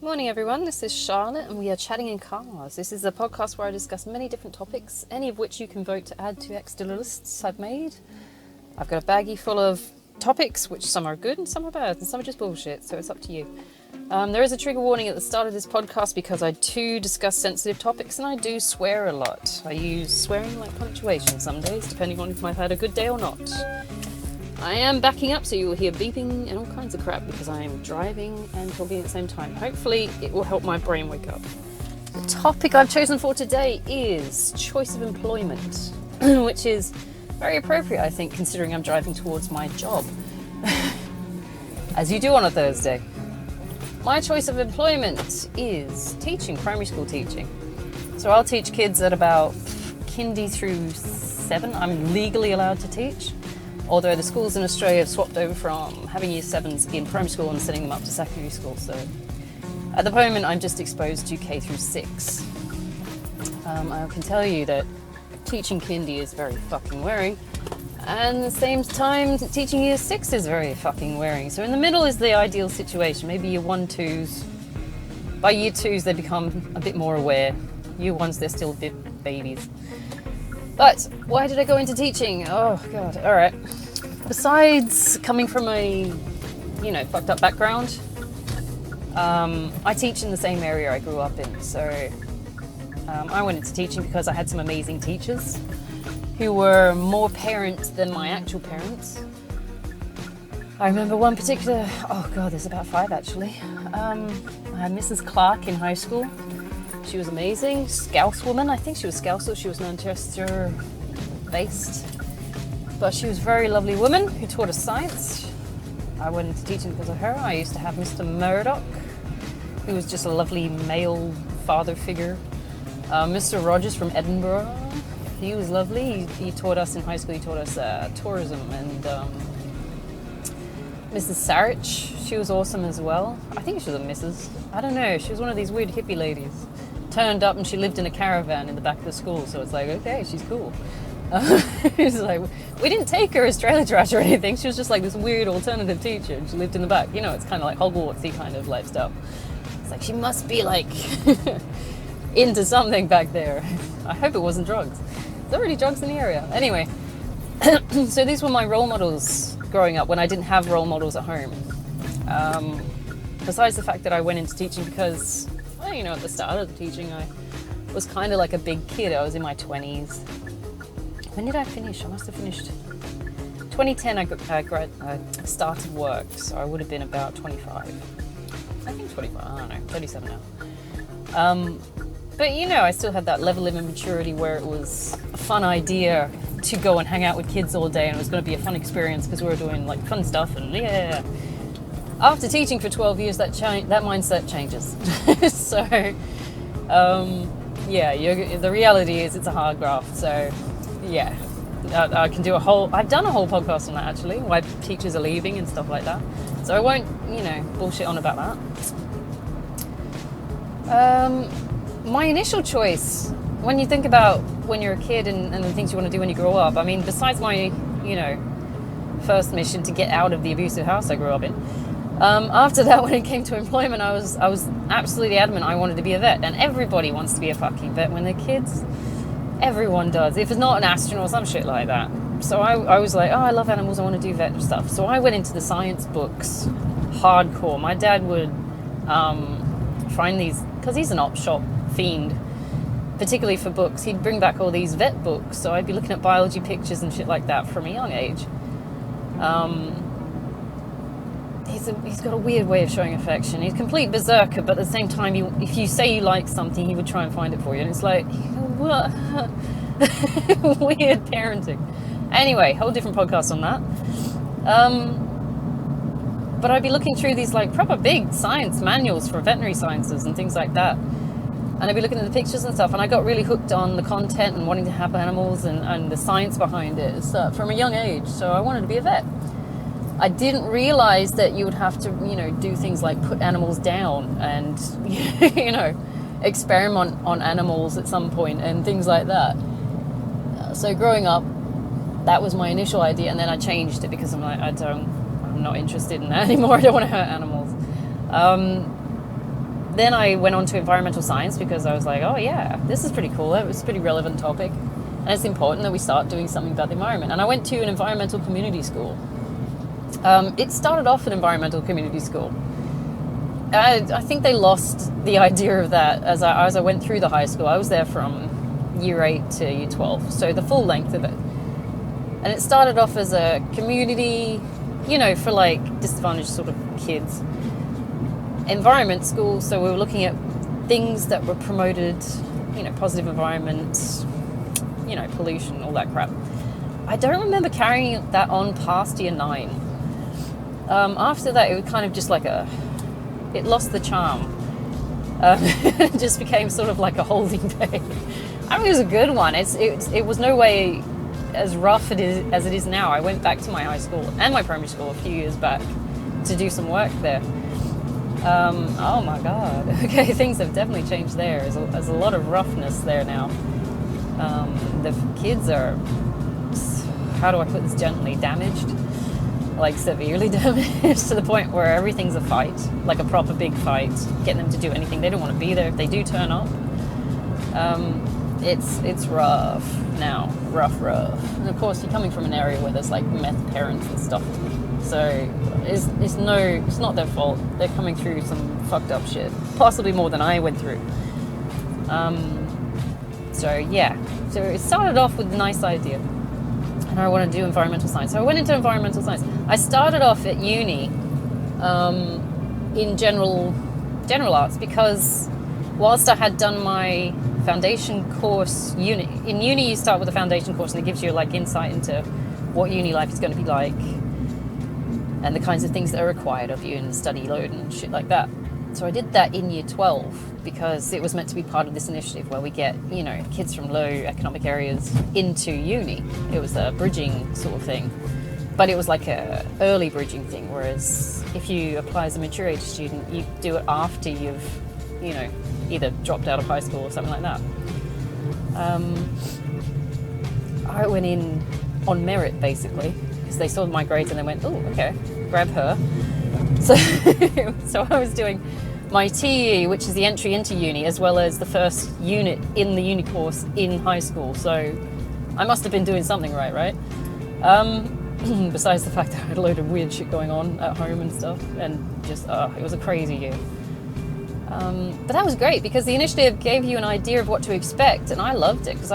Morning everyone, this is Charlotte and we are chatting in cars. This is a podcast where I discuss many different topics, any of which you can vote to add to extra lists I've made. I've got a baggie full of topics, which some are good and some are bad and some are just bullshit, so it's up to you. There is a trigger warning at the start of this podcast because I do discuss sensitive topics and I do swear a lot. I use swearing like punctuation some days, depending on if I've had a good day or not. I am backing up, so you will hear beeping and all kinds of crap because I am driving and talking at the same time. Hopefully it will help my brain wake up. The topic I've chosen for today is choice of employment, which is very appropriate, I think, considering I'm driving towards my job, as you do on a Thursday. My choice of employment is teaching, primary school teaching. So I'll teach kids at about kindy through 7. I'm legally allowed to teach. Although the schools in Australia have swapped over from having year 7s in primary school and sending them up to secondary school. So at the moment, I'm just exposed to K through 6. I can tell you that teaching kindy is very fucking wearing. And at the same time, teaching year 6 is very fucking wearing. So in the middle is the ideal situation. Maybe year 1, 2s. By year 2s, they become a bit more aware. Year 1s, they're still a bit babies. But why did I go into teaching? Oh God, all right. Besides coming from a, fucked up background, I teach in the same area I grew up in. So I went into teaching because I had some amazing teachers who were more parents than my actual parents. I remember one particular, there's about 5 actually. I had Mrs. Clark in high school. She was amazing, Scouse woman. I think she was Scouse, or she was Manchester based. But she was a very lovely woman who taught us science. I went into teaching because of her. I used to have Mr. Murdoch, who was just a lovely male father figure. Mr. Rogers from Edinburgh, he was lovely. He taught us in high school, he taught us tourism. And Mrs. Sarich, she was awesome as well. I think she was a Mrs. I don't know, she was one of these weird hippie ladies. Turned up and she lived in a caravan in the back of the school, so it's like, okay, she's cool. It's like, we didn't take her as trailer trash or anything. She was just like this weird alternative teacher and she lived in the back. It's kind of like Hogwartsy kind of lifestyle. It's like, she must be like into something back there. I hope it wasn't drugs. Is there really drugs in the area? Anyway, so these were my role models growing up when I didn't have role models at home. Besides the fact that I went into teaching because, at the start of the teaching, I was kind of like a big kid. I was in my 20s. When did I finish? I must have finished 2010. I started work, so I would have been about 25. I think 25. I don't know, 37 now. But I still had that level of immaturity where it was a fun idea to go and hang out with kids all day, and it was going to be a fun experience because we were doing like fun stuff and yeah. After teaching for 12 years, that mindset changes. So, the reality is it's a hard graft. So, yeah, I can do I've done a whole podcast on that actually, why teachers are leaving and stuff like that. So I won't, bullshit on about that. My initial choice, when you think about when you're a kid and the things you want to do when you grow up, I mean, besides my, first mission to get out of the abusive house I grew up in, after that, when it came to employment, I was absolutely adamant I wanted to be a vet, and everybody wants to be a fucking vet when they're kids. Everyone does, if it's not an astronaut or some shit like that. So I was like, I love animals, I want to do vet stuff. So I went into the science books hardcore. My dad would find these, because he's an op shop fiend, particularly for books. He'd bring back all these vet books, so I'd be looking at biology pictures and shit like that from a young age. He's got a weird way of showing affection. He's a complete berserker, but at the same time, if you say you like something, he would try and find it for you. And it's like, what? Weird parenting. Anyway, whole different podcast on that. But I'd be looking through these like proper big science manuals for veterinary sciences and things like that. And I'd be looking at the pictures and stuff, and I got really hooked on the content and wanting to have animals and the science behind it from a young age. So I wanted to be a vet. I didn't realize that you would have to, do things like put animals down and, experiment on animals at some point and things like that. So growing up, that was my initial idea, and then I changed it because I'm like, I'm not interested in that anymore. I don't want to hurt animals. then I went on to environmental science because I was like, oh yeah, this is pretty cool. It was a pretty relevant topic. And it's important that we start doing something about the environment. And I went to an environmental community school. It started off an environmental community school. I think they lost the idea of that as I went through the high school. I was there from year 8 to year 12, so the full length of it. And it started off as a community, for like disadvantaged sort of kids. Environment school, so we were looking at things that were promoted, positive environment, pollution, all that crap. I don't remember carrying that on past year 9. After that, it was kind of just like it lost the charm. It just became sort of like a holding day. I mean, it was a good one. It was no way as rough as it is now. I went back to my high school and my primary school a few years back to do some work there. Oh my God. Okay, things have definitely changed there. There's a lot of roughness there now. The kids are, how do I put this gently, damaged? Like severely damaged to the point where everything's a fight, like a proper big fight, getting them to do anything. They don't want to be there if they do turn up. It's rough now, rough. And of course, you're coming from an area where there's like meth parents and stuff. So it's not their fault. They're coming through some fucked up shit, possibly more than I went through. So it started off with a nice idea, and I want to do environmental science. So I went into environmental science. I started off at uni in general arts because whilst I had done my foundation course, in uni you start with a foundation course and it gives you like insight into what uni life is going to be like and the kinds of things that are required of you and study load and shit like that. So I did that in year 12 because it was meant to be part of this initiative where we get, kids from low economic areas into uni. It was a bridging sort of thing, but it was like a early bridging thing, whereas if you apply as a mature age student, you do it after you've, either dropped out of high school or something like that. I went in on merit, basically, because they saw my grades and they went, oh, okay, grab her. So I was doing my TE, which is the entry into uni, as well as the first unit in the uni course in high school. So I must have been doing something right? Besides the fact that I had a load of weird shit going on at home and stuff, and just, it was a crazy year. But that was great because the initiative gave you an idea of what to expect, and I loved it because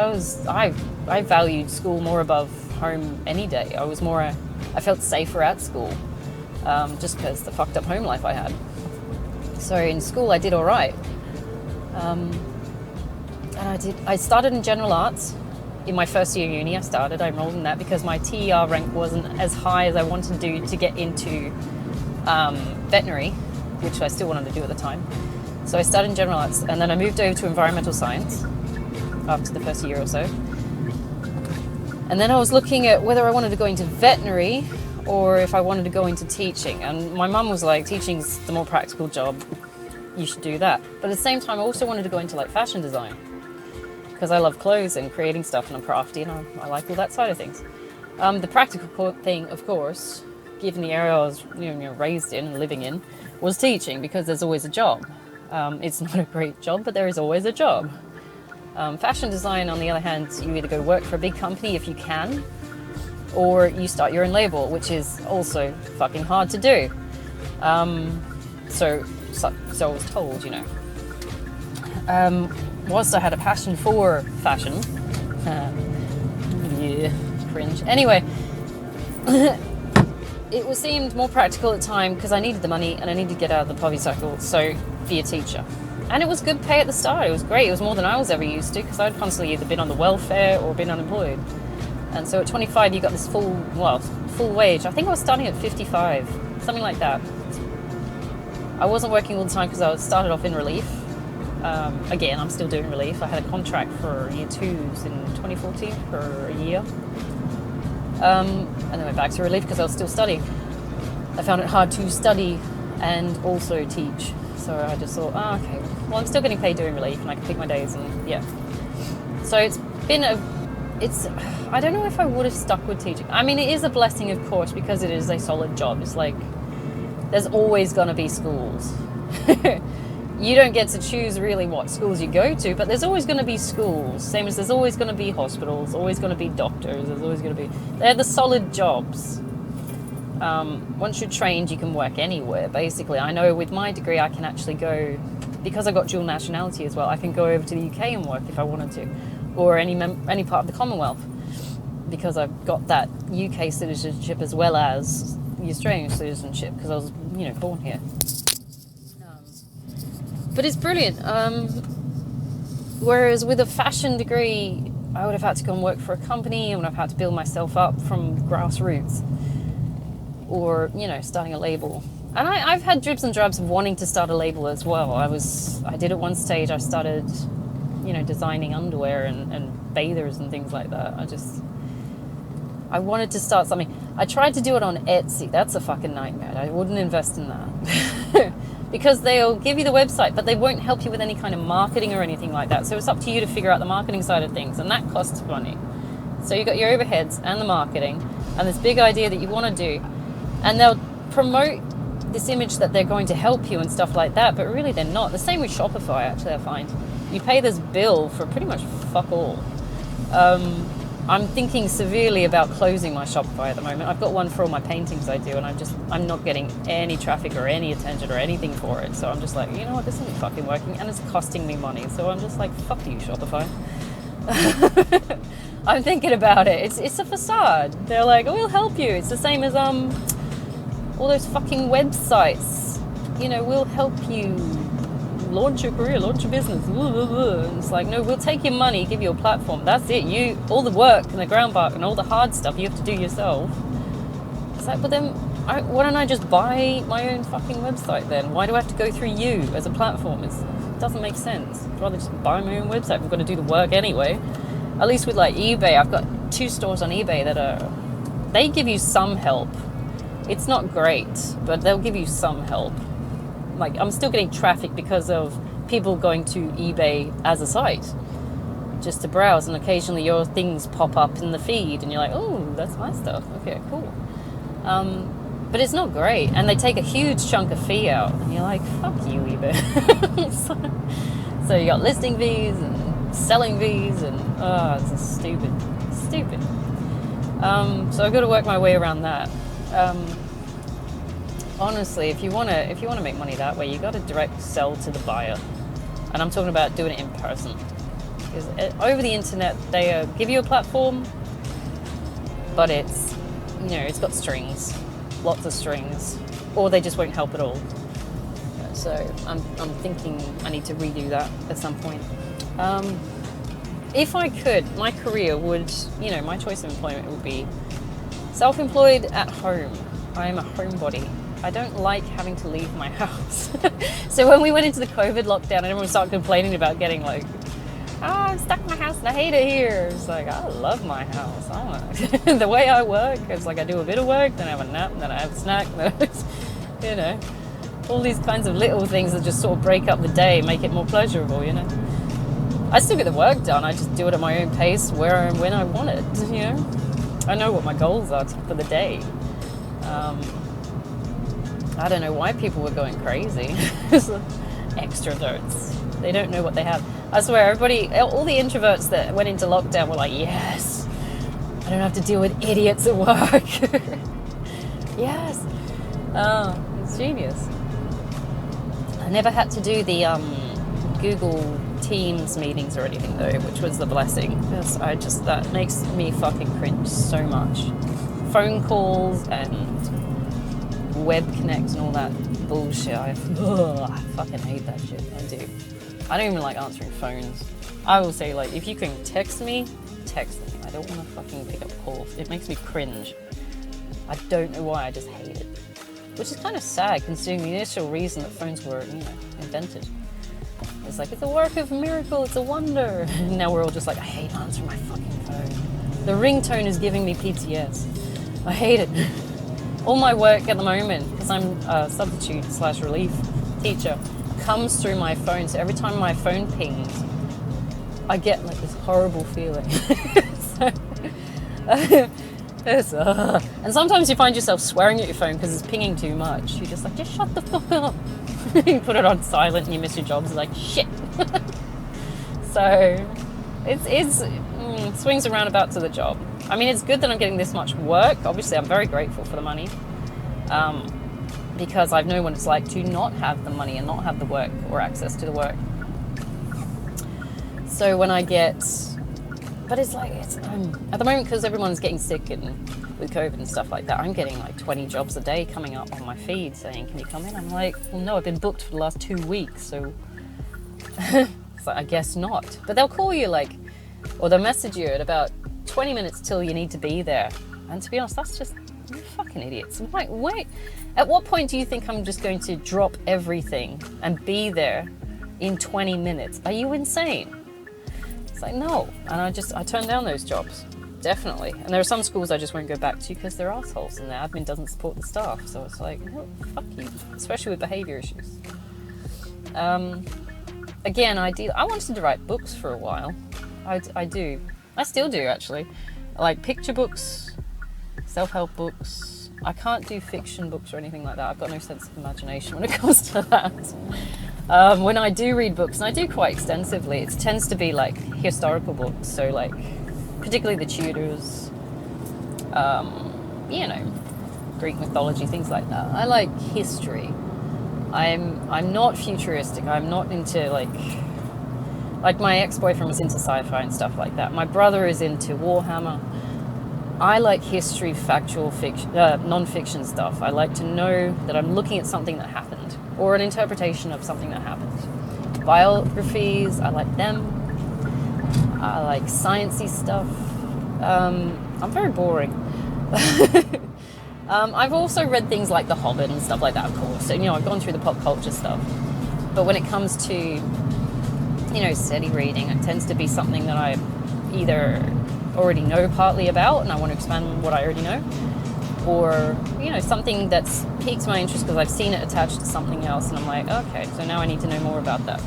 I valued school more above home any day. I felt safer at school, just because the fucked up home life I had. So in school I did all right, and I started in general arts. In my first year of uni, I enrolled in that because my TER rank wasn't as high as I wanted to do to get into veterinary, which I still wanted to do at the time. So I started in general arts, and then I moved over to environmental science after the first year or so. And then I was looking at whether I wanted to go into veterinary or if I wanted to go into teaching. And my mum was like, teaching's the more practical job, you should do that. But at the same time, I also wanted to go into like fashion design because I love clothes and creating stuff, and I'm crafty and I like all that side of things. The practical thing, of course, given the area I was raised in and living in, was teaching, because there's always a job. It's not a great job, but there is always a job. Fashion design, on the other hand, you either go to work for a big company if you can, or you start your own label, which is also fucking hard to do. So I was told, whilst I had a passion for fashion, cringe. Anyway, it seemed more practical at the time because I needed the money and I needed to get out of the poverty cycle. So be a teacher. And it was good pay at the start. It was great. It was more than I was ever used to because I'd constantly either been on the welfare or been unemployed. And so at 25, you got this full wage. I think I was starting at 55, something like that. I wasn't working all the time because I started off in relief. Again, I'm still doing relief. I had a contract for year 2s in 2014 for a year. And then went back to relief because I was still studying. I found it hard to study and also teach. So I just thought, okay, well, I'm still getting paid doing relief and I can pick my days and yeah. So I don't know if I would have stuck with teaching. I mean, it is a blessing, of course, because it is a solid job. It's like, there's always going to be schools. you don't get to choose really what schools you go to, but there's always going to be schools. Same as there's always going to be hospitals, always going to be doctors, there's always going to be... They're the solid jobs. Once you're trained, you can work anywhere, basically. I know with my degree, I can actually go... Because I've got dual nationality as well, I can go over to the UK and work if I wanted to. Or any part of the Commonwealth. Because I've got that UK citizenship as well as the Australian citizenship, because I was, born here. But it's brilliant. Whereas with a fashion degree, I would have had to go and work for a company, and I've had to build myself up from grassroots. Or, starting a label. And I've had dribs and drabs of wanting to start a label as well. I did at one stage, I started, designing underwear and bathers and things like that. I wanted to start something. I tried to do it on Etsy. That's a fucking nightmare. I wouldn't invest in that. Because they'll give you the website, but they won't help you with any kind of marketing or anything like that. So it's up to you to figure out the marketing side of things, and that costs money. So you've got your overheads and the marketing and this big idea that you want to do. And they'll promote this image that they're going to help you and stuff like that, but really they're not. The same with Shopify, actually, I find. You pay this bill for pretty much fuck all. I'm thinking severely about closing my Shopify at the moment. I've got one for all my paintings I do, and I'm not getting any traffic or any attention or anything for it. So I'm just like, you know what, this isn't fucking working, and it's costing me money. So I'm just like, fuck you, Shopify. I'm thinking about it. It's a facade. They're like, oh, we'll help you. It's the same as all those fucking websites. We'll help you launch your career, launch your business. And it's like, no, we'll take your money, give you a platform. That's it. All the work and the groundwork and all the hard stuff you have to do yourself. It's like, but then why don't I just buy my own fucking website then? Why do I have to go through you as a platform? It doesn't make sense. I'd rather just buy my own website. I'm going to do the work anyway. At least with like eBay, I've got 2 stores on eBay they give you some help. It's not great, but they'll give you some help. Like, I'm still getting traffic because of people going to eBay as a site just to browse, and occasionally your things pop up in the feed and you're like, oh, that's my stuff. Okay, cool. But it's not great, and they take a huge chunk of fee out, and you're like, fuck you, eBay. So you got listing fees and selling fees, and it's just stupid. So I've got to work my way around that. Honestly, if you want to make money that way, you got to direct sell to the buyer, and I'm talking about doing it in person. Because over the internet, they give you a platform, but it's got strings, lots of strings, or they just won't help at all. So I'm thinking I need to redo that at some point. If I could, my career would, my choice of employment would be self-employed at home. I am a homebody. I don't like having to leave my house. So when we went into the COVID lockdown and everyone started complaining about getting like, I'm stuck in my house and I hate it here. It's like, I love my house. The way I work, it's like I do a bit of work, then I have a nap, then I have a snack, then all these kinds of little things that just sort of break up the day, make it more pleasurable, I still get the work done. I just do it at my own pace, where and when I want it, I know what my goals are for the day. I don't know why people were going crazy. Extroverts. They don't know what they have. I swear, all the introverts that went into lockdown were like, yes, I don't have to deal with idiots at work. Yes. Oh, it's genius. I never had to do the Google Teams meetings or anything though, which was the blessing. Because that makes me fucking cringe so much. Phone calls and web connect and all that bullshit. I fucking hate that shit. I do. I don't even like answering phones. I will say, like, if you can text me. I don't want to fucking pick up calls. It makes me cringe. I don't know why, I just hate it. Which is kind of sad, considering the initial reason that phones were, invented. It's like, it's a work of miracle, it's a wonder. Now we're all just like, I hate answering my fucking phone. The ringtone is giving me PTS. I hate it. All my work at the moment, because I'm a substitute/relief teacher, comes through my phone. So every time my phone pings, I get like this horrible feeling. And sometimes you find yourself swearing at your phone because it's pinging too much. You're just like, just shut the fuck up. You put it on silent and you miss your jobs. It's like, shit. So it's swings and roundabouts to the job. I mean, it's good that I'm getting this much work. Obviously, I'm very grateful for the money, because I've known what it's like to not have the money and not have the work or access to the work. So when I get, but it's like, at the moment, because everyone's getting sick and with COVID and stuff like that, I'm getting like 20 jobs a day coming up on my feed saying, can you come in? I'm like, well, no, I've been booked for the last 2 weeks, so it's like, I guess not. But they'll call you or they'll message you at about 20 minutes till you need to be there. And to be honest, that's just, you're fucking idiots. I'm like, wait, at what point do you think I'm just going to drop everything and be there in 20 minutes? Are you insane? It's like, no. And I turn down those jobs, definitely. And there are some schools I just won't go back to because they're assholes and their admin doesn't support the staff. So it's like, well, fuck you, especially with behavior issues. Again, I wanted to write books for a while. I do. I still do, actually. I like picture books, self-help books. I can't do fiction books or anything like that. I've got no sense of imagination when it comes to that. When I do read books, and I do quite extensively, it tends to be like historical books. So like, particularly the Tudors, Greek mythology, things like that. I like history. I'm not futuristic. I'm not into like my ex-boyfriend was into sci-fi and stuff like that. My brother is into Warhammer. I like history, factual fiction, non-fiction stuff. I like to know that I'm looking at something that happened or an interpretation of something that happened. Biographies, I like them. I like sciencey stuff. I'm very boring. I've also read things like The Hobbit and stuff like that, of course. So, I've gone through the pop culture stuff. But when it comes to, steady reading, it tends to be something that I either already know partly about and I want to expand on what I already know, or, something that's piqued my interest because I've seen it attached to something else and I'm like, okay, so now I need to know more about that.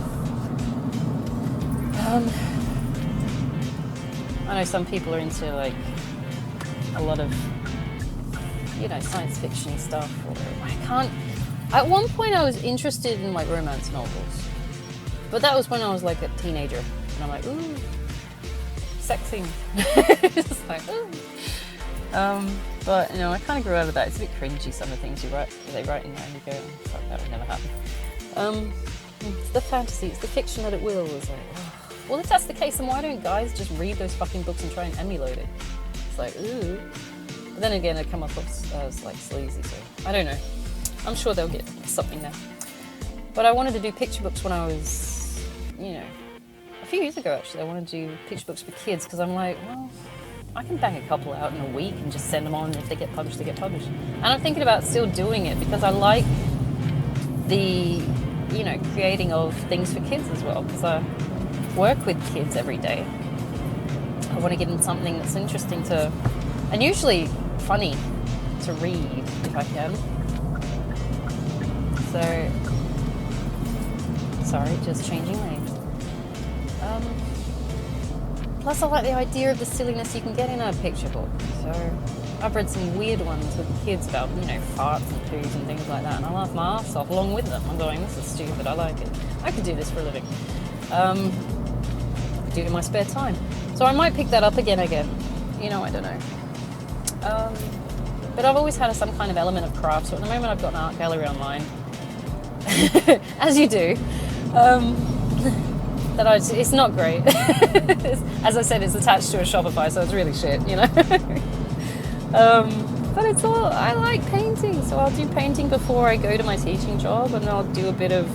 I know some people are into a lot of science fiction stuff, or at one point I was interested in romance novels, but that was when I was a teenager and I'm like, ooh, sex scenes. Just like, ooh. But I kind of grew out of that. It's a bit cringy, some of the things they write in there and you go, oh, fuck, that would never happen. It's the fantasy, it's the fiction that it will. It's like, oh. Well, if that's the case, then why don't guys just read those fucking books and try and emulate it? It's like, ooh. But then again, it come up as sleazy, so I don't know. I'm sure they'll get something now. But I wanted to do picture books when I was, a few years ago actually. I wanted to do picture books for kids because I'm like, well, I can bang a couple out in a week and just send them on. If they get published, they get published. And I'm thinking about still doing it because I like the, creating of things for kids as well, because I work with kids every day. I want to give them something that's interesting to, and usually funny to read if I can. So, sorry, just changing lanes. Plus I like the idea of the silliness you can get in a picture book. So I've read some weird ones with kids about, farts and poos and things like that, and I laugh my ass off along with them. I'm going, this is stupid, I like it. I could do this for a living. I could do it in my spare time. So I might pick that up again. I don't know. But I've always had some kind of element of craft, so at the moment I've got an art gallery online, as you do, it's not great. As I said, it's attached to a Shopify, so it's really shit, but it's all, I like painting, so I'll do painting before I go to my teaching job, and I'll do a bit of,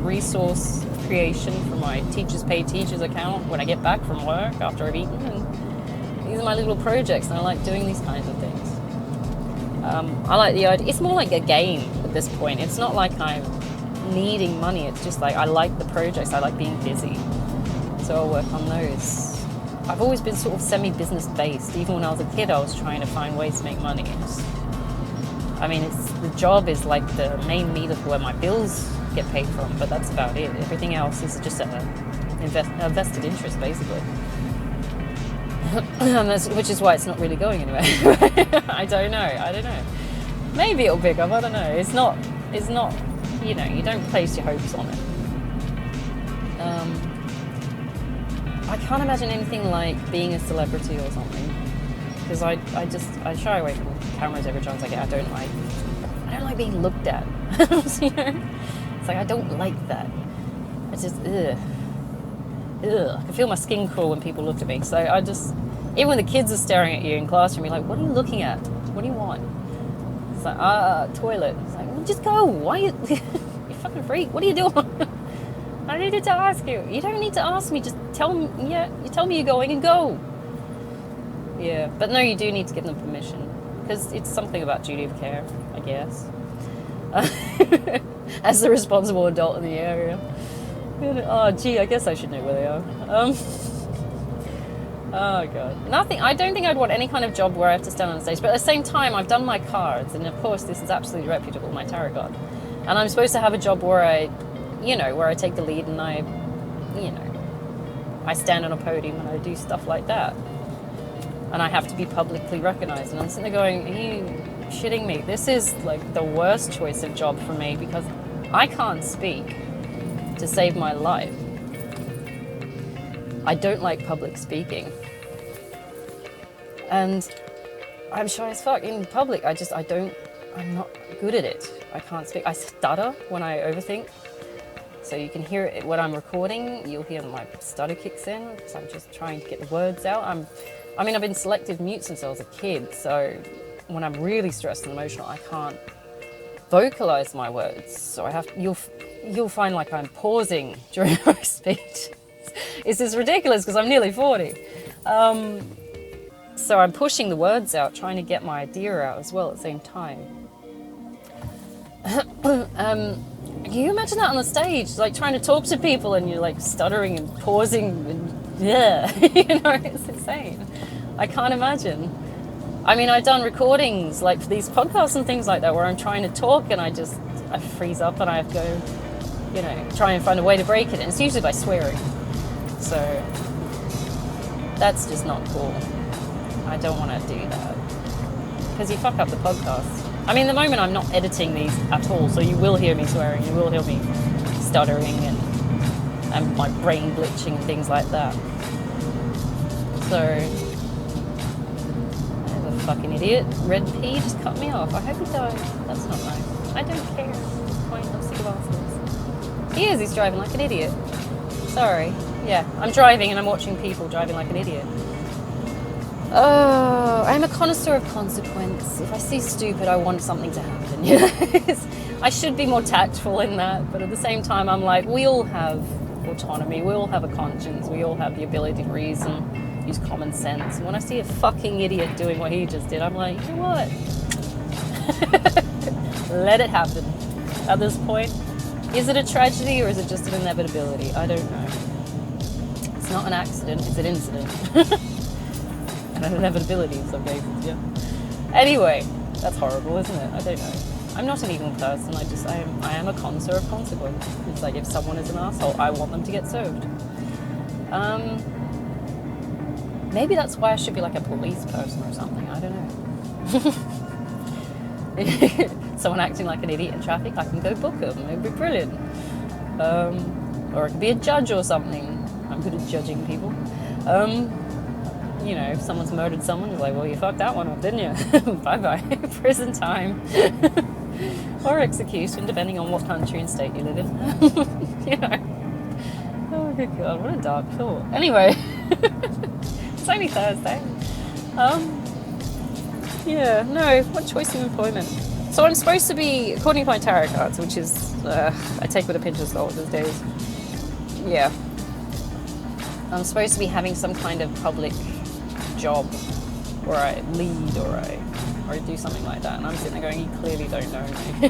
resource creation for my paid teachers account when I get back from work after I've eaten, and these are my little projects, and I like doing these kinds of things. I like the idea. It's more like a game at this point. It's not like I'm needing money. It's just I like the projects. I like being busy. So I'll work on those. I've always been sort of semi-business based. Even when I was a kid, I was trying to find ways to make money. The job is the main meat of where my bills get paid from, but that's about it. Everything else is just a vested interest, basically. Which is why it's not really going anywhere. I don't know. Maybe it'll pick up. I don't know. It's not you know, you don't place your hopes on it. I can't imagine anything like being a celebrity or something, because I shy away from cameras every chance I get. I don't like being looked at. You know, it's like I don't like that. It's just ugh. I can feel my skin crawl when people look at me. So I just, even when the kids are staring at you in classroom, you're like, what are you looking at? What do you want? It's like, toilet. It's like, well, just go. Why you you fucking freak? What are you doing? I needed to ask you. You don't need to ask me. Just tell me. Yeah, you tell me you're going and go. Yeah, but no, you do need to give them permission, because it's something about duty of care, I guess. As the responsible adult in the area. Oh, gee, I guess I should know where they are. Oh, God. Nothing. I don't think I'd want any kind of job where I have to stand on stage. But at the same time, I've done my cards. And, of course, this is absolutely reputable, my tarot card. And I'm supposed to have a job where I take the lead and I stand on a podium and I do stuff like that. And I have to be publicly recognized. And I'm sitting there going, are you shitting me? This is, like, the worst choice of job for me, because I can't speak to save my life. I don't like public speaking, and I'm shy as fuck in public. I'm not good at it. I can't speak. I stutter when I overthink, so you can hear it when I'm recording. You'll hear my stutter kicks in because I'm just trying to get the words out. I've been selective mute since I was a kid, so when I'm really stressed and emotional, I can't vocalize my words. So you'll find like I'm pausing during my speech. It's just ridiculous because I'm nearly 40. So I'm pushing the words out, trying to get my idea out as well at the same time. Can you imagine that on the stage, like trying to talk to people and you're like stuttering and pausing and it's insane. I can't imagine. I mean, I've done recordings like for these podcasts and things like that where I'm trying to talk and I freeze up and I have to go, try and find a way to break it. And it's usually by swearing. So that's just not cool. I don't want to do that because you fuck up the podcast. I mean, the moment I'm not editing these at all, so you will hear me swearing, you will hear me stuttering and my brain glitching and things like that. So, I'm a fucking idiot. Red P just cut me off. I hope he died. That's not nice. I don't care. What's the point? I'm sick of assholes. He's driving like an idiot. Sorry. Yeah, I'm driving and I'm watching people driving like an idiot. Oh, I'm a connoisseur of consequence. If I see stupid, I want something to happen. I should be more tactful in that, but at the same time, I'm like, we all have autonomy, we all have a conscience, we all have the ability to reason, use common sense. And when I see a fucking idiot doing what he just did, I'm like, you know what? Let it happen. At this point, is it a tragedy or is it just an inevitability? I don't know. It's not an accident, it's an incident. And an inevitability in some cases, yeah. Anyway, that's horrible, isn't it? I don't know. I'm not an evil person, I am a connoisseur of consequence. It's like if someone is an asshole, I want them to get served. Maybe that's why I should be like a police person or something, I don't know. Someone acting like an idiot in traffic, I can go book them, it would be brilliant. Or I could be a judge or something. I'm good at judging people. If someone's murdered someone, it's like, well, you fucked that one up, didn't you? Bye-bye. Prison time. Or execution, depending on what country and state you live in. Oh, good God, what a dark thought. Anyway, it's only Thursday. What choice of employment? So I'm supposed to be, according to my tarot cards, which is, I take with a pinch of salt these days. Yeah. I'm supposed to be having some kind of public job where I lead or I do something like that, and I'm sitting there going, you clearly don't know me.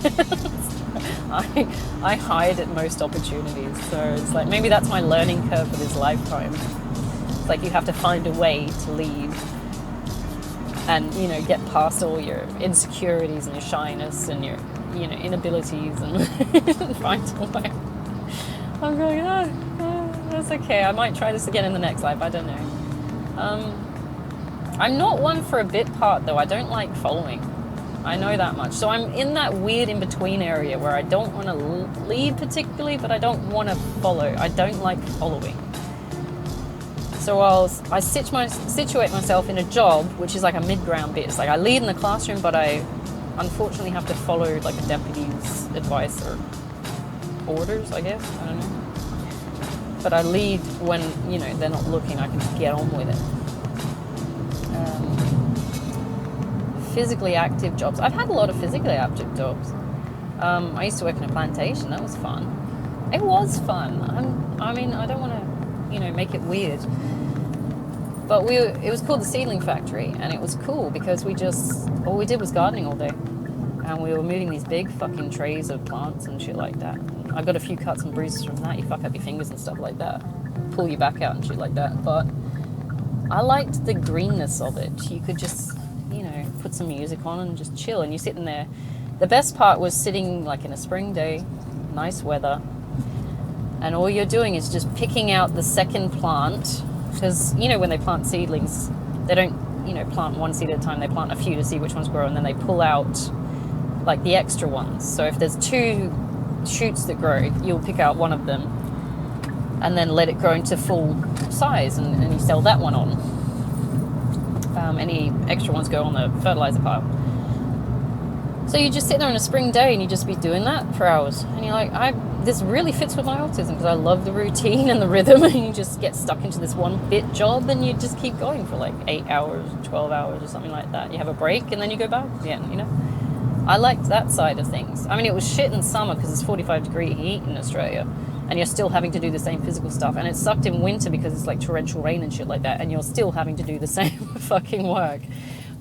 I hide at most opportunities, so it's like maybe that's my learning curve for this lifetime. It's like you have to find a way to lead and get past all your insecurities and your shyness and your inabilities and find a way. I'm going, that's okay, I might try this again in the next life, I don't know. I'm not one for a bit part though. I don't like following. I know that much. So I'm in that weird in-between area where I don't want to lead particularly, but I don't want to follow. I don't like following. So I situate myself in a job, which is like a mid-ground bit. It's like I lead in the classroom, but I unfortunately have to follow like a deputy's advice or orders, I guess. I don't know. But I lead when, you know, they're not looking. I can just get on with it. Physically active jobs. I've had a lot of physically active jobs. I used to work in a plantation. That was fun. It was fun. I mean, I don't want to, you know, make it weird. But it was called the Seedling Factory, and it was cool because all we did was gardening all day. And we were moving these big fucking trays of plants and shit like that. I got a few cuts and bruises from that. You fuck up your fingers and stuff like that. Pull your back out and shit like that. But I liked the greenness of it. You could just, you know, put some music on and just chill. And you're sitting there. The best part was sitting like in a spring day, nice weather. And all you're doing is just picking out the second plant. Because, you know, when they plant seedlings, they don't, you know, plant one seed at a time. They plant a few to see which ones grow. And then they pull out like the extra ones. So if there's 2 shoots that grow, you'll pick out one of them and then let it grow into full size, and you sell that one on. Any extra ones go on the fertilizer pile. So you just sit there on a spring day and you just be doing that for hours, and you're like, this really fits with my autism because I love the routine and the rhythm, and you just get stuck into this one bit job and you just keep going for like 8 hours, 12 hours or something like that. You have a break and then you go back again, you know. I liked that side of things. I mean, it was shit in summer because it's 45-degree heat in Australia and you're still having to do the same physical stuff. And it sucked in winter because it's like torrential rain and shit like that, and you're still having to do the same fucking work.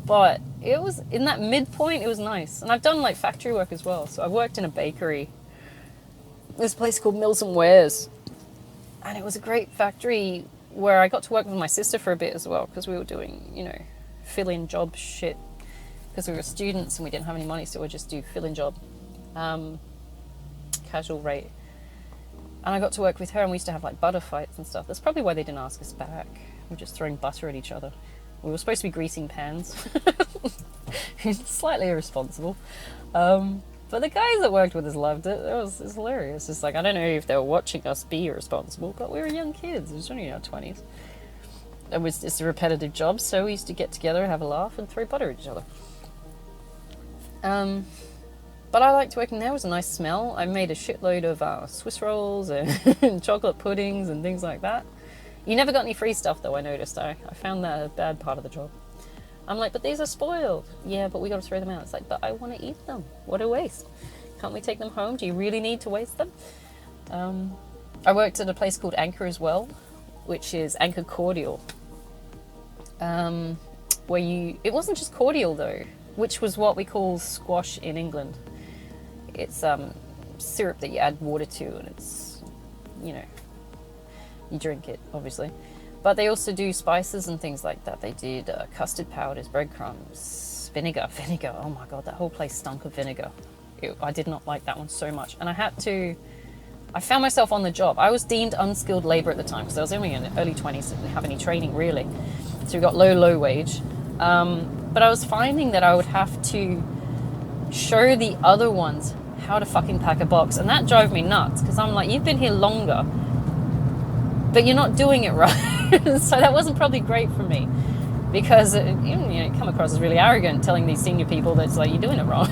But it was, in that midpoint, it was nice. And I've done like factory work as well. So I worked in a bakery, this place called Mills and Wares. And it was a great factory where I got to work with my sister for a bit as well, because we were doing, you know, fill-in job shit. Because we were students and we didn't have any money, so we'd just do fill-in job, casual rate. And I got to work with her, and we used to have like butter fights and stuff. That's probably why they didn't ask us back. We were just throwing butter at each other. We were supposed to be greasing pans. Slightly irresponsible. But the guys that worked with us loved it. It was hilarious. It's like, I don't know if they were watching us be irresponsible, but we were young kids. It was only in our 20s. It was just a repetitive job, so we used to get together, have a laugh, and throw butter at each other. But I liked working there. It was a nice smell. I made a shitload of Swiss rolls and chocolate puddings and things like that. You never got any free stuff, though, I noticed. I found that a bad part of the job. I'm like, but these are spoiled. Yeah, but we got to throw them out. It's like, but I want to eat them. What a waste. Can't we take them home? Do you really need to waste them? I worked at a place called Anchor as well, which is Anchor Cordial. It wasn't just cordial, though, which was what we call squash in England. It's syrup that you add water to, and it's, you know, you drink it, obviously. But they also do spices and things like that. They did custard powders, breadcrumbs, vinegar. Oh my God, that whole place stunk of vinegar. I did not like that one so much. And I found myself on the job. I was deemed unskilled labor at the time because I was only in the early 20s, didn't have any training really. So we got low wage. But I was finding that I would have to show the other ones how to fucking pack a box. And that drove me nuts because I'm like, you've been here longer, but you're not doing it right. So that wasn't probably great for me because you come across as really arrogant telling these senior people that it's like, you're doing it wrong.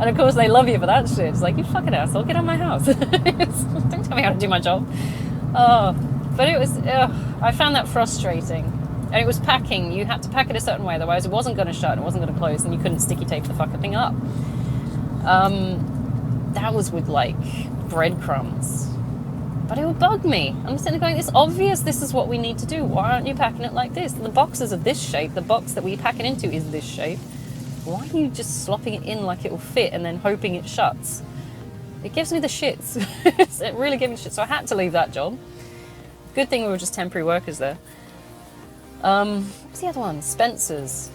And of course they love you for that shit. It's like, you fucking asshole, get out of my house. Don't tell me how to do my job. But it was, I found that frustrating. And it was packing. You had to pack it a certain way, otherwise it wasn't going to shut, it wasn't going to close, and you couldn't sticky tape the fucking thing up. That was with like breadcrumbs. But it would bug me. I'm sitting there going, it's obvious this is what we need to do. Why aren't you packing it like this? The boxes are this shape. The box that we pack it into is this shape. Why are you just slopping it in like it will fit and then hoping it shuts? It gives me the shits. It really gave me shit. So I had to leave that job. Good thing we were just temporary workers there. What's the other one? Spencer's.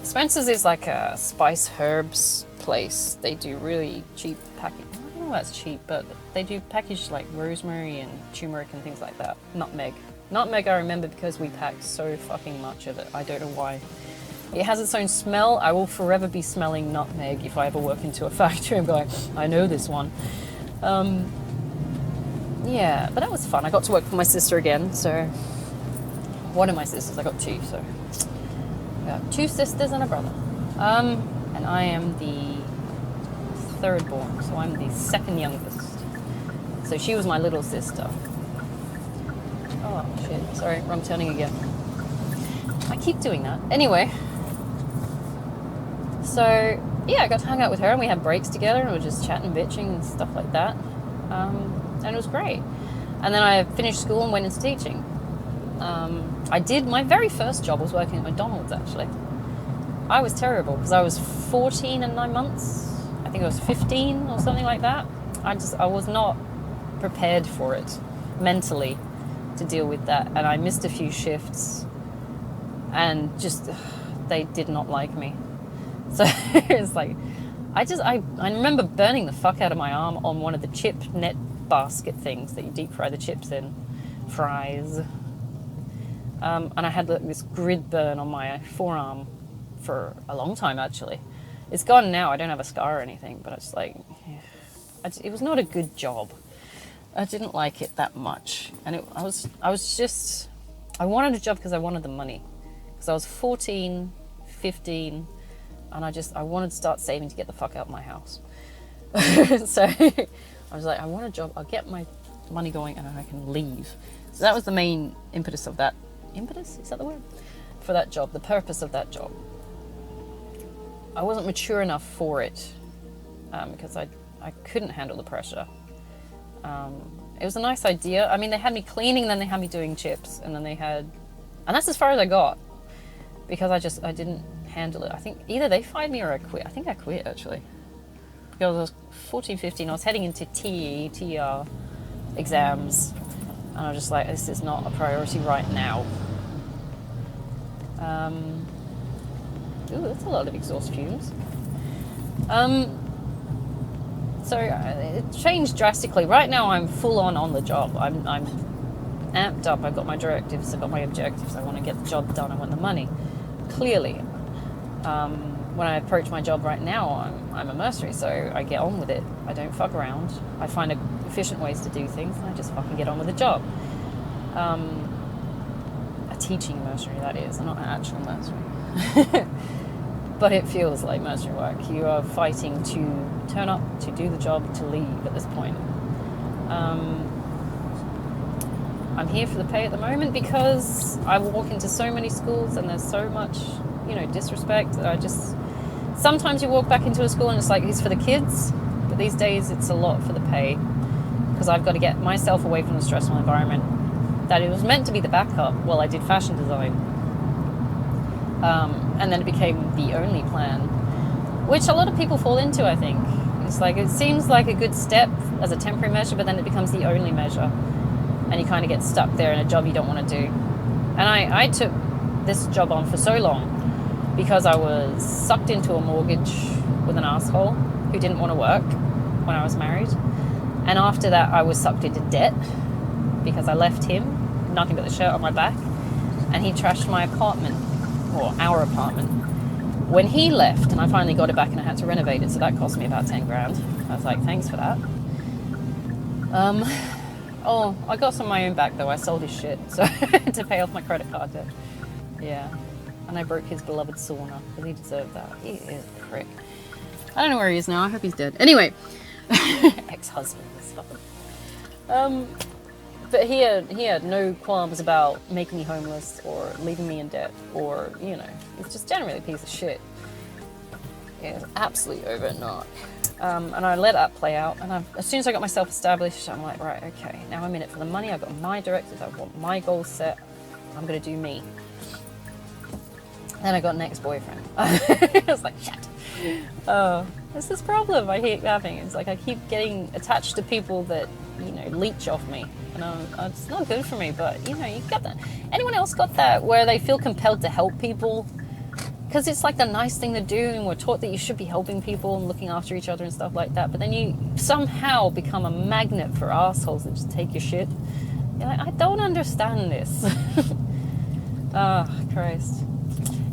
Spencer's is like a spice herbs place. They do really cheap packing. I don't know why it's cheap, but they do package like rosemary and turmeric and things like that. Nutmeg. Nutmeg I remember because we packed so fucking much of it. I don't know why. It has its own smell. I will forever be smelling nutmeg if I ever work into a factory. I'm going, I know this one. Yeah, but that was fun. I got to work for my sister again. So one of my sisters, I got two. So I got two sisters and a brother. And I am the third born, so I'm the second youngest. So she was my little sister. Oh shit, sorry, wrong turning again. I keep doing that. Anyway, so yeah, I got to hang out with her and we had breaks together and we were just chatting, bitching and stuff like that. And it was great. And then I finished school and went into teaching. I did, my very first job was working at McDonald's actually. I was terrible because I was 14 and 9 months. I think I was 15 or something like that. I was not prepared for it mentally to deal with that. And I missed a few shifts and just, they did not like me. So it's like, I remember burning the fuck out of my arm on one of the chip net basket things that you deep fry the chips in, fries. And I had this grid burn on my forearm for a long time actually. It's gone now, I don't have a scar or anything, but it's like, it was not a good job. I didn't like it that much. And I wanted a job because I wanted the money. Because I was 14, 15, and I wanted to start saving to get the fuck out of my house. So I was like, I want a job, I'll get my money going and then I can leave. So that was the main impetus of that. Impetus? Is that the word? For that job, the purpose of that job. I wasn't mature enough for it because I couldn't handle the pressure. It was a nice idea. I mean, they had me cleaning, then they had me doing chips, and then and that's as far as I got because I didn't handle it. I think either they fired me or I quit. I think I quit actually because I was 14, 15. I was heading into TR exams, and I was just like, this is not a priority right now. Ooh, that's a lot of exhaust fumes. So it changed drastically. Right now I'm full on the job. I'm amped up. I've got my directives, I've got my objectives. I want to get the job done. I want the money. Clearly. When I approach my job right now, I'm a mercenary, so I get on with it. I don't fuck around. I find efficient ways to do things, and I just fucking get on with the job. A teaching mercenary, that is, not an actual mercenary. But it feels like mercenary work. You are fighting to turn up, to do the job, to leave at this point. I'm here for the pay at the moment because I walk into so many schools and there's so much, disrespect that sometimes you walk back into a school and it's like, it's for the kids, but these days it's a lot for the pay because I've got to get myself away from the stressful environment that it was meant to be the backup while I did fashion design. And then it became the only plan, which a lot of people fall into, I think. It's like, it seems like a good step as a temporary measure, but then it becomes the only measure. And you kind of get stuck there in a job you don't want to do. And I took this job on for so long because I was sucked into a mortgage with an asshole who didn't want to work when I was married. And after that, I was sucked into debt because I left him, nothing but the shirt on my back, and he trashed my apartment, or our apartment. When he left, and I finally got it back and I had to renovate it, so that cost me about 10 grand. I was like, thanks for that. I got some of my own back though. I sold his shit so to pay off my credit card debt. Yeah. And I broke his beloved sauna because he deserved that. He is a prick. I don't know where he is now. I hope he's dead. Anyway, ex-husband and stuff. But he had no qualms about making me homeless or leaving me in debt or, he's just generally a piece of shit. Yeah, it's absolutely over and not. And I let that play out. And as soon as I got myself established, I'm like, right, okay, now I'm in it for the money. I've got my directives. I want my goals set. I'm going to do me. Then I got an ex-boyfriend. I was like, shit. That's this problem I keep having. It's like I keep getting attached to people that, leech off me. And it's not good for me, but, you got that. Anyone else got that where they feel compelled to help people? Because it's like the nice thing to do, and we're taught that you should be helping people and looking after each other and stuff like that. But then you somehow become a magnet for assholes that just take your shit. You're like, I don't understand this. Oh, Christ.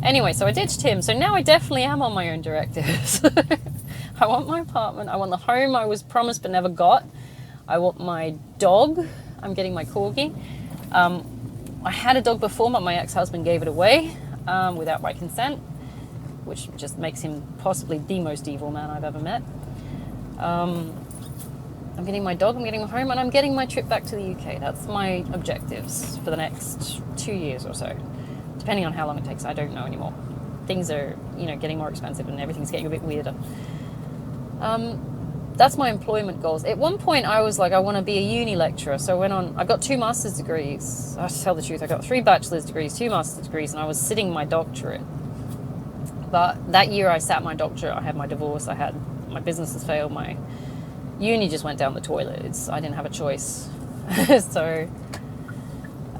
Anyway, so I ditched him. So now I definitely am on my own directives. I want my apartment. I want the home I was promised but never got. I want my dog. I'm getting my corgi. I had a dog before, but my ex-husband gave it away without my consent, which just makes him possibly the most evil man I've ever met. I'm getting my dog, I'm getting my home, and I'm getting my trip back to the UK. That's my objectives for the next 2 years or so. Depending on how long it takes, I don't know anymore. Things are, getting more expensive and everything's getting a bit weirder. That's my employment goals. At one point, I was like, I want to be a uni lecturer. So I got 2 master's degrees. I have to tell the truth, I got 3 bachelor's degrees, 2 master's degrees, and I was sitting my doctorate. But that year I sat my doctorate, I had my divorce, my business has failed, my uni just went down the toilet. I didn't have a choice. So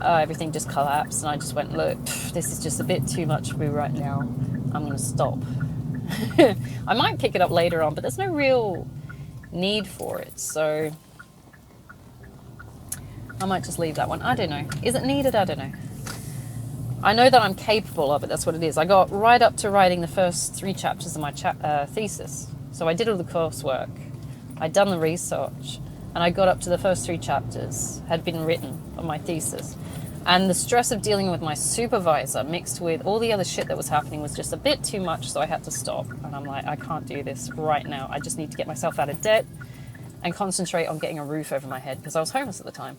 everything just collapsed, and I just went, look, this is just a bit too much for me right now. I'm going to stop. I might pick it up later on, but there's no real need for it. So I might just leave that one. I don't know. Is it needed? I don't know. I know that I'm capable of it. That's what it is. I got right up to writing the first 3 chapters of my thesis. So I did all the coursework. I'd done the research, and I got up to the first 3 chapters had been written on my thesis. And the stress of dealing with my supervisor mixed with all the other shit that was happening was just a bit too much, so I had to stop. And I'm like, I can't do this right now. I just need to get myself out of debt and concentrate on getting a roof over my head, because I was homeless at the time.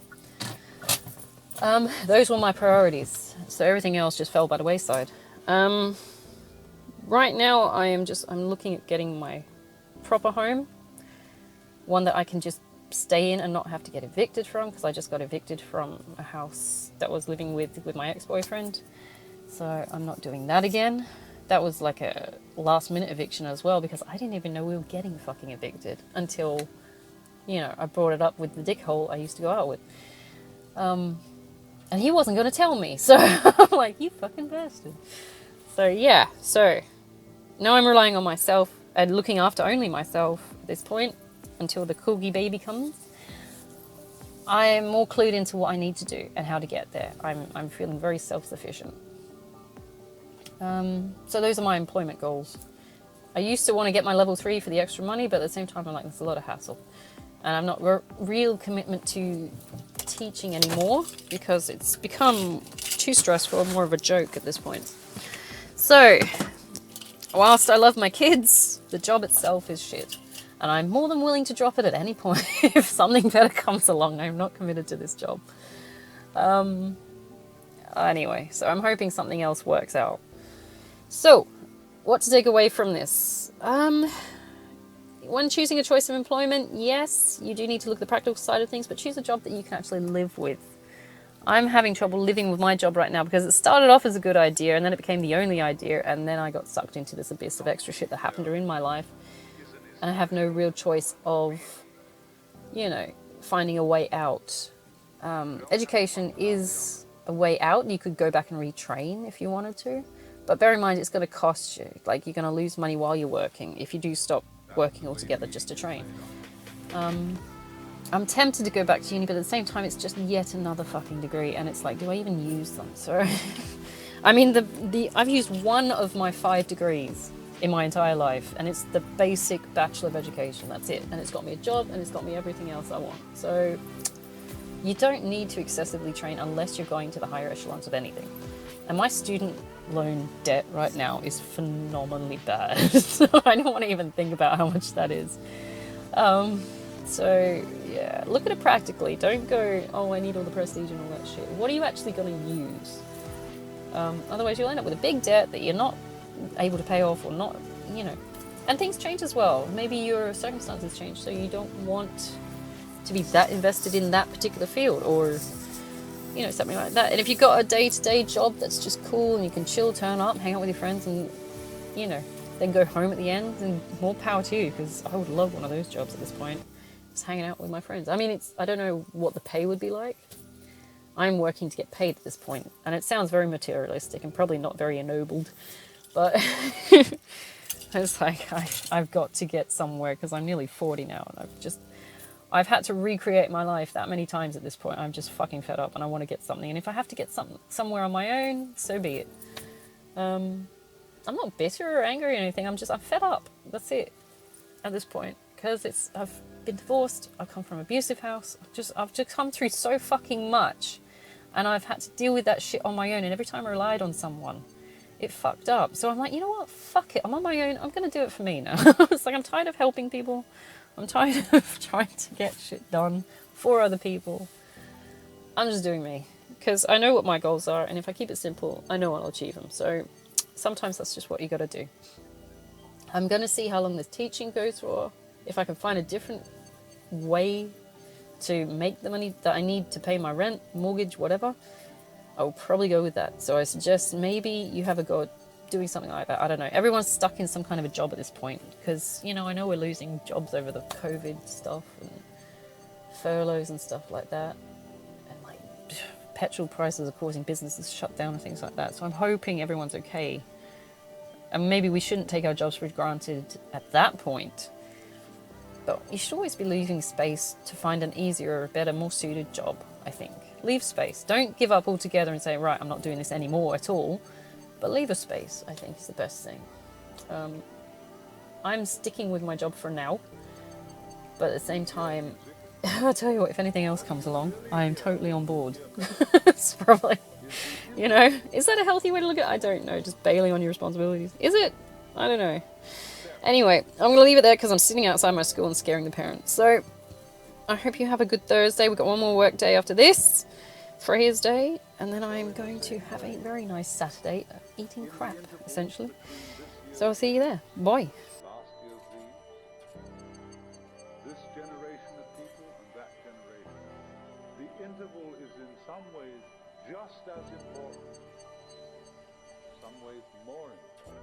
Those were my priorities. So everything else just fell by the wayside. Right now I'm looking at getting my proper home. One that I can just stay in and not have to get evicted from, because I just got evicted from a house that I was living with my ex-boyfriend. So I'm not doing that again. That was like a last minute eviction as well, because I didn't even know we were getting fucking evicted until, I brought it up with the dickhole I used to go out with. And he wasn't going to tell me. So I'm like, you fucking bastard. So yeah, now I'm relying on myself and looking after only myself at this point until the corgi baby comes. I am more clued into what I need to do and how to get there. I'm feeling very self-sufficient. So those are my employment goals. I used to want to get my level 3 for the extra money, but at the same time I'm like, it's a lot of hassle. And I'm not real commitment to teaching anymore because it's become too stressful, more of a joke at this point. So, whilst I love my kids, the job itself is shit. And I'm more than willing to drop it at any point if something better comes along. I'm not committed to this job. Anyway, so I'm hoping something else works out. So, what to take away from this? When choosing a choice of employment, yes, you do need to look at the practical side of things, but choose a job that you can actually live with. I'm having trouble living with my job right now because it started off as a good idea and then it became the only idea, and then I got sucked into this abyss of extra shit that happened in my life. And I have no real choice of, finding a way out. Education is a way out. You could go back and retrain if you wanted to. But bear in mind, it's going to cost you. Like, you're going to lose money while you're working if you do stop working altogether just to train. I'm tempted to go back to uni, but at the same time, it's just yet another fucking degree. And it's like, do I even use them? So, I mean, I've used one of my 5 degrees in my entire life, and it's the basic Bachelor of Education. That's it. And it's got me a job, and it's got me everything else I want. So you don't need to excessively train unless you're going to the higher echelons of anything. And my student loan debt right now is phenomenally bad. So I don't want to even think about how much that is. So yeah, look at it practically. Don't go, oh, I need all the prestige and all that shit. What are you actually going to use? Otherwise you'll end up with a big debt that you're not able to pay off, or not, and things change as well. Maybe your circumstances change, so you don't want to be that invested in that particular field, or something like that. And if you've got a day-to-day job that's just cool and you can chill, turn up, hang out with your friends, and then go home at the end, and more power to you, because I would love one of those jobs at this point, just hanging out with my friends. I mean, I don't know what the pay would be like. I'm working to get paid at this point, and it sounds very materialistic and probably not very ennobled. But it's like, I've got to get somewhere, because I'm nearly 40 now, and I've had to recreate my life that many times at this point. I'm just fucking fed up, and I want to get something. And if I have to get somewhere on my own, so be it. I'm not bitter or angry or anything. I'm fed up. That's it at this point. Because I've been divorced. I come from an abusive house. I've just come through so fucking much. And I've had to deal with that shit on my own. And every time I relied on someone, it fucked up. So I'm like, you know what? Fuck it. I'm on my own. I'm going to do it for me now. It's like I'm tired of helping people. I'm tired of trying to get shit done for other people. I'm just doing me. Because I know what my goals are. And if I keep it simple, I know I'll achieve them. So sometimes that's just what you got to do. I'm going to see how long this teaching goes for. If I can find a different way to make the money that I need to pay my rent, mortgage, whatever, I'll probably go with that. So I suggest maybe you have a go at doing something like that. I don't know. Everyone's stuck in some kind of a job at this point because, I know we're losing jobs over the COVID stuff and furloughs and stuff like that. And like petrol prices are causing businesses to shut down and things like that. So I'm hoping everyone's okay. And maybe we shouldn't take our jobs for granted at that point. But you should always be leaving space to find an easier, better, more suited job, I think. Leave space. Don't give up altogether and say, right, I'm not doing this anymore at all. But leave a space, I think, is the best thing. I'm sticking with my job for now. But at the same time, I'll tell you what, if anything else comes along, I am totally on board. It's probably, is that a healthy way to look at it? I don't know. Just bailing on your responsibilities. Is it? I don't know. Anyway, I'm going to leave it there because I'm sitting outside my school and scaring the parents. So I hope you have a good Thursday. We've got one more work day after this, Freya's Day, and then I'm going to have a very nice Saturday eating crap, essentially. So I'll see you there. Bye. Last year's this generation of people and that generation. The interval is in some ways just as important, some ways more important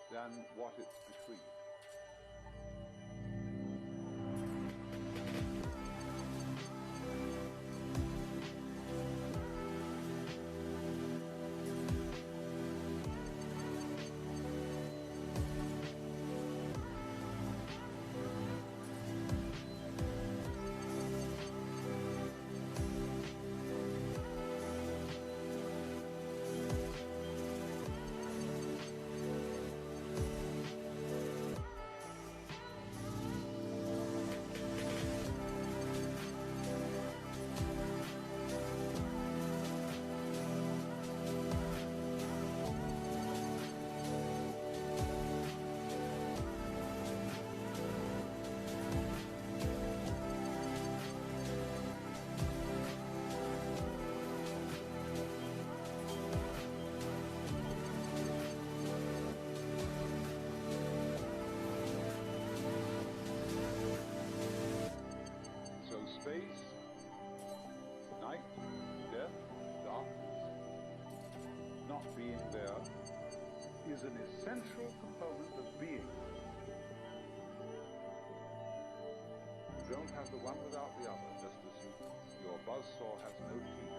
than what it's between. Space, night, death, darkness, not being there, is an essential component of being. You don't have the one without the other, just as your buzzsaw has no teeth